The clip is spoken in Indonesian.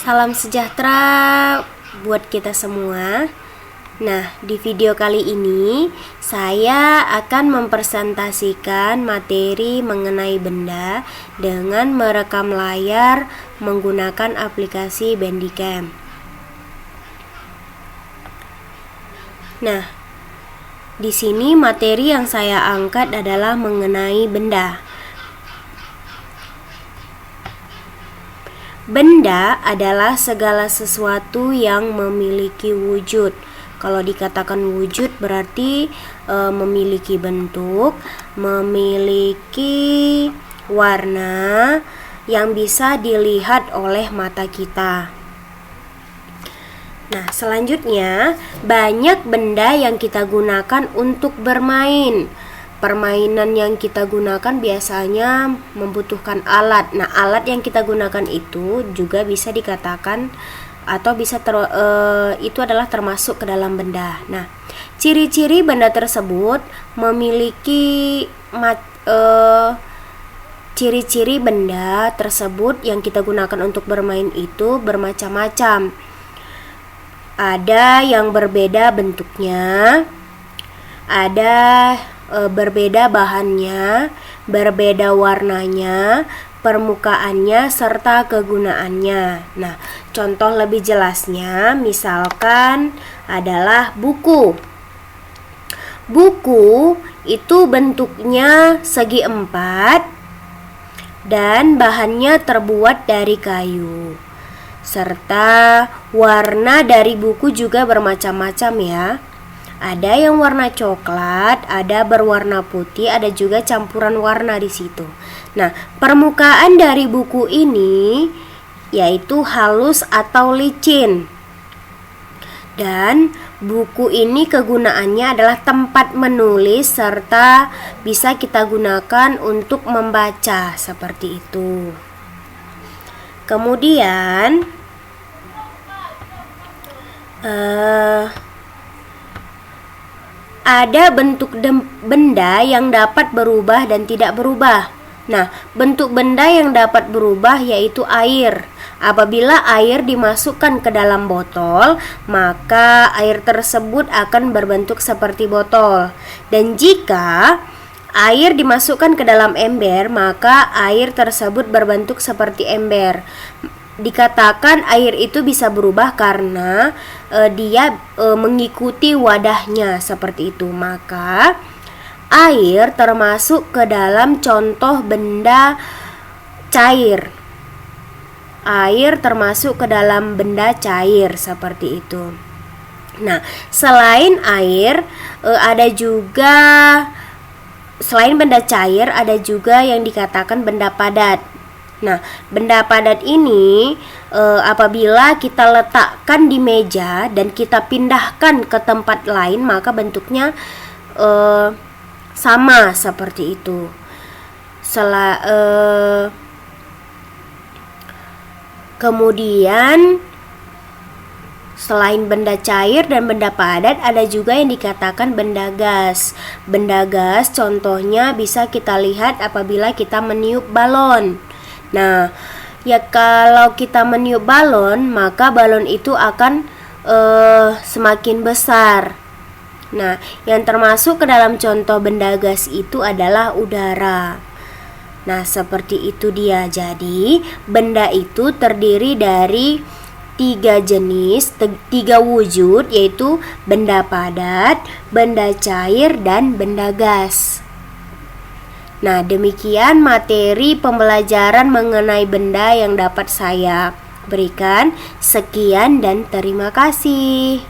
Salam sejahtera buat kita semua. Nah, di video kali ini saya akan mempresentasikan materi mengenai benda dengan merekam layar menggunakan aplikasi Bandicam. Nah, di sini materi yang saya angkat adalah mengenai benda. Benda adalah segala sesuatu yang memiliki wujud. Kalau dikatakan wujud berarti memiliki bentuk, memiliki warna yang bisa dilihat oleh mata kita. Nah, selanjutnya banyak benda yang kita gunakan untuk bermain. Permainan yang kita gunakan biasanya membutuhkan alat. Nah, alat yang kita gunakan itu juga bisa dikatakan atau bisa itu adalah termasuk ke dalam benda. Nah, ciri-ciri benda tersebut memiliki ciri-ciri benda tersebut yang kita gunakan untuk bermain itu bermacam-macam. Ada yang berbeda bentuknya, ada berbeda bahannya, berbeda warnanya, permukaannya, serta kegunaannya. Nah, contoh lebih jelasnya misalkan adalah buku. Buku itu bentuknya segi empat dan bahannya terbuat dari kayu. Serta warna dari buku juga bermacam-macam ya. Ada yang warna coklat, ada berwarna putih, ada juga campuran warna di situ. Nah, permukaan dari buku ini yaitu halus atau licin. Dan buku ini kegunaannya adalah tempat menulis serta bisa kita gunakan untuk membaca seperti itu. Kemudian ada bentuk benda yang dapat berubah dan tidak berubah. Nah, bentuk benda yang dapat berubah yaitu air. Apabila air dimasukkan ke dalam botol, maka air tersebut akan berbentuk seperti botol. Dan jika air dimasukkan ke dalam ember, maka air tersebut berbentuk seperti ember. Dikatakan air itu bisa berubah karena dia mengikuti wadahnya seperti itu. Maka air termasuk ke dalam contoh benda cair. Air termasuk ke dalam benda cair seperti itu. Nah, selain air selain benda cair ada juga yang dikatakan benda padat. Nah, benda padat ini apabila kita letakkan di meja dan kita pindahkan ke tempat lain, maka bentuknya sama seperti itu. Kemudian selain benda cair dan benda padat, ada juga yang dikatakan benda gas. Benda gas contohnya bisa kita lihat apabila kita meniup balon. Nah, ya kalau kita meniup balon, maka balon itu akan semakin besar. Nah, yang termasuk ke dalam contoh benda gas itu adalah udara. Nah, seperti itu dia. Jadi, benda itu terdiri dari tiga wujud, yaitu benda padat, benda cair, dan benda gas. Nah, demikian materi pembelajaran mengenai benda yang dapat saya berikan. Sekian dan terima kasih.